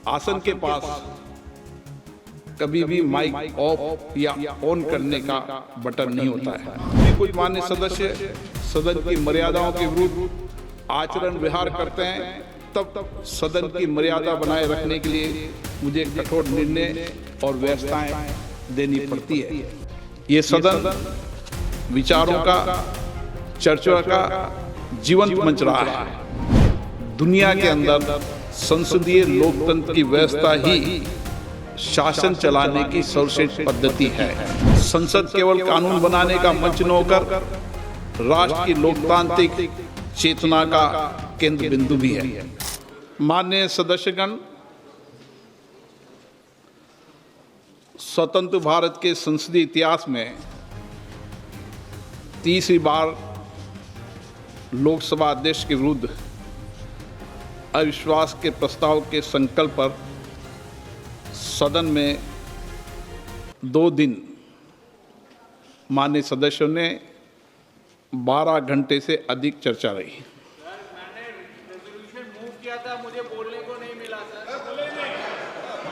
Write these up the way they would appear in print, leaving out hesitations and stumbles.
आसन के पास कभी भी माइक ऑफ या ऑन करने का बटन नहीं होता है। कुछ माननीय सदस्य सदन की मर्यादाओं के विरुद्ध आचरण व्यवहार करते हैं, तब सदन की मर्यादा बनाए रखने के लिए मुझे कठोर निर्णय और व्यवस्थाएं देनी पड़ती है। ये सदन विचारों का, चर्चा का जीवंत मंच रहा है। दुनिया के अंदर संसदीय लोकतंत्र की व्यवस्था ही शासन चलाने की सर्वश्रेष्ठ पद्धति है। संसद केवल कानून बनाने का मंच न होकर राष्ट्र की लोकतांत्रिक चेतना का केंद्र बिंदु भी है। माननीय सदस्यगण, स्वतंत्र भारत के संसदीय इतिहास में तीसरी बार लोकसभा अध्यक्ष के विरुद्ध अविश्वास के प्रस्ताव के संकल्प पर सदन में 2 दिन माननीय सदस्यों ने 12 घंटे से अधिक चर्चा रही। मैंने रेजोल्यूशन मूव किया था, मुझे बोलने को नहीं मिला सर।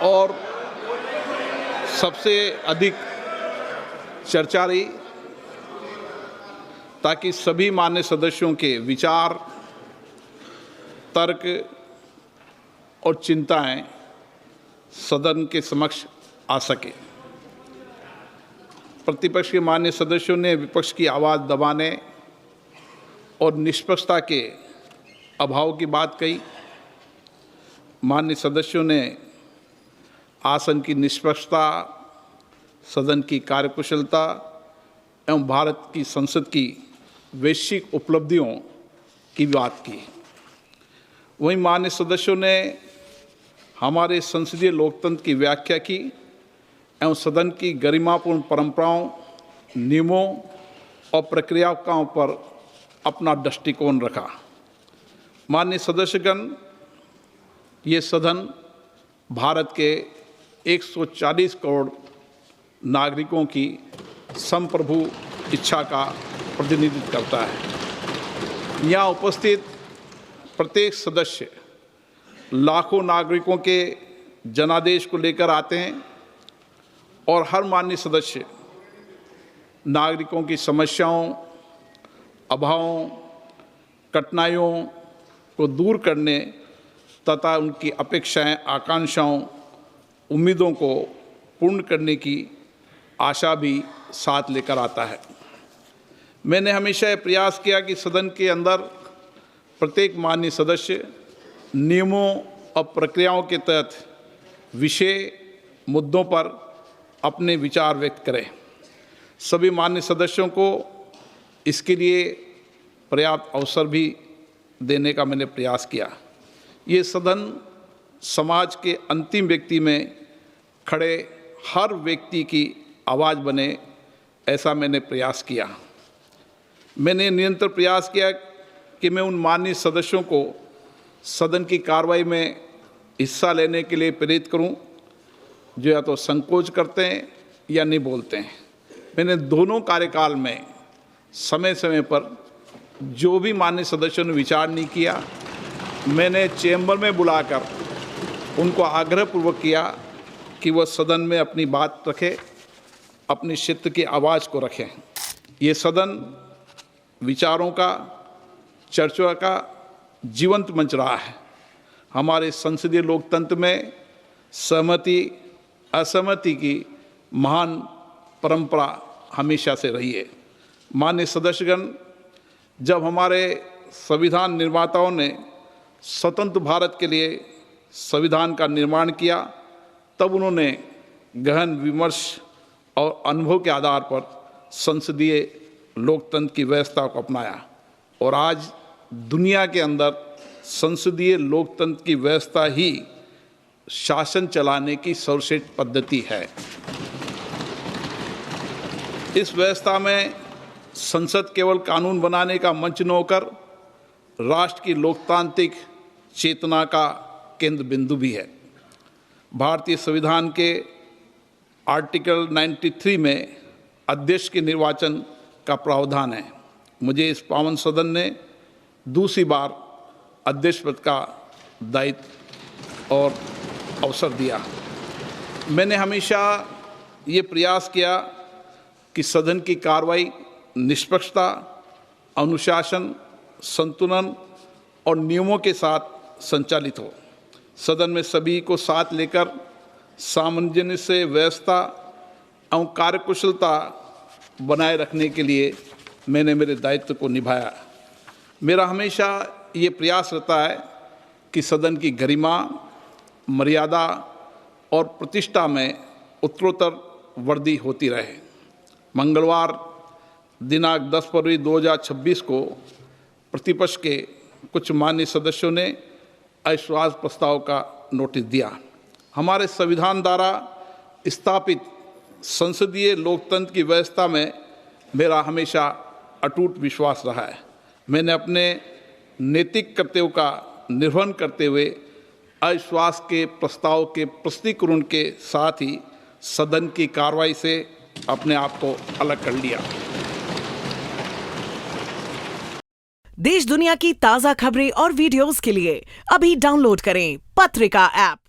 और सबसे अधिक चर्चा रही ताकि सभी मान्य सदस्यों के विचार, तर्क और चिंताएं सदन के समक्ष आ सके। प्रतिपक्ष के मान्य सदस्यों ने विपक्ष की आवाज़ दबाने और निष्पक्षता के अभाव की बात कही। मान्य सदस्यों ने आसन की निष्पक्षता, सदन की कार्यकुशलता एवं भारत की संसद की वैश्विक उपलब्धियों की बात की। वहीं मान्य सदस्यों ने हमारे संसदीय लोकतंत्र की व्याख्या की एवं सदन की गरिमापूर्ण परंपराओं, नियमों और प्रक्रियाओं पर अपना दृष्टिकोण रखा। माननीय सदस्यगण, ये सदन भारत के 140 करोड़ नागरिकों की संप्रभु इच्छा का प्रतिनिधित्व करता है। यहाँ उपस्थित प्रत्येक सदस्य लाखों नागरिकों के जनादेश को लेकर आते हैं और हर माननीय सदस्य नागरिकों की समस्याओं, अभावों, कठिनाइयों को दूर करने तथा उनकी अपेक्षाएं, आकांक्षाओं, उम्मीदों को पूर्ण करने की आशा भी साथ लेकर आता है। मैंने हमेशा ये प्रयास किया कि सदन के अंदर प्रत्येक माननीय सदस्य नियमों और प्रक्रियाओं के तहत विषय मुद्दों पर अपने विचार व्यक्त करें। सभी माननीय सदस्यों को इसके लिए पर्याप्त अवसर भी देने का मैंने प्रयास किया। ये सदन समाज के अंतिम व्यक्ति में खड़े हर व्यक्ति की आवाज़ बने, ऐसा मैंने प्रयास किया। मैंने निरंतर प्रयास किया कि मैं उन माननीय सदस्यों को सदन की कार्रवाई में हिस्सा लेने के लिए प्रेरित करूं, जो या तो संकोच करते हैं या नहीं बोलते हैं। मैंने दोनों कार्यकाल में समय समय पर जो भी माननीय सदस्यों ने विचार नहीं किया, मैंने चैम्बर में बुलाकर उनको आग्रहपूर्वक किया कि वह सदन में अपनी बात रखें, अपनी क्षेत्र की आवाज़ को रखें। ये सदन विचारों का, चर्चा का जीवंत मंच रहा है। हमारे संसदीय लोकतंत्र में सहमति असहमति की महान परंपरा हमेशा से रही है। माननीय सदस्यगण, जब हमारे संविधान निर्माताओं ने स्वतंत्र भारत के लिए संविधान का निर्माण किया, तब उन्होंने गहन विमर्श और अनुभव के आधार पर संसदीय लोकतंत्र की व्यवस्था को अपनाया और आज दुनिया के अंदर संसदीय लोकतंत्र की व्यवस्था ही शासन चलाने की सर्वश्रेष्ठ पद्धति है। इस व्यवस्था में संसद केवल कानून बनाने का मंच न होकर राष्ट्र की लोकतांत्रिक चेतना का केंद्र बिंदु भी है। भारतीय संविधान के आर्टिकल 93 में अध्यक्ष के निर्वाचन का प्रावधान है। मुझे इस पावन सदन ने दूसरी बार अध्यक्ष पद का दायित्व और अवसर दिया। मैंने हमेशा ये प्रयास किया कि सदन की कार्रवाई निष्पक्षता, अनुशासन, संतुलन और नियमों के साथ संचालित हो। सदन में सभी को साथ लेकर सामंजस्य से व्यवस्था एवं कार्यकुशलता बनाए रखने के लिए मैंने मेरे दायित्व को निभाया। मेरा हमेशा ये प्रयास रहता है कि सदन की गरिमा, मर्यादा और प्रतिष्ठा में उत्तरोत्तर वृद्धि होती रहे। मंगलवार दिनांक 10 फरवरी 2026 को प्रतिपक्ष के कुछ माननीय सदस्यों ने अविश्वास प्रस्ताव का नोटिस दिया। हमारे संविधान द्वारा स्थापित संसदीय लोकतंत्र की व्यवस्था में मेरा हमेशा अटूट विश्वास रहा है। मैंने अपने नैतिक कर्तव्यों का निर्वहन करते हुए अविश्वास के प्रस्ताव के प्रस्तुतीकरण के साथ ही सदन की कार्रवाई से अपने आप को अलग कर लिया। देश दुनिया की ताजा खबरें और वीडियोस के लिए अभी डाउनलोड करें पत्रिका ऐप।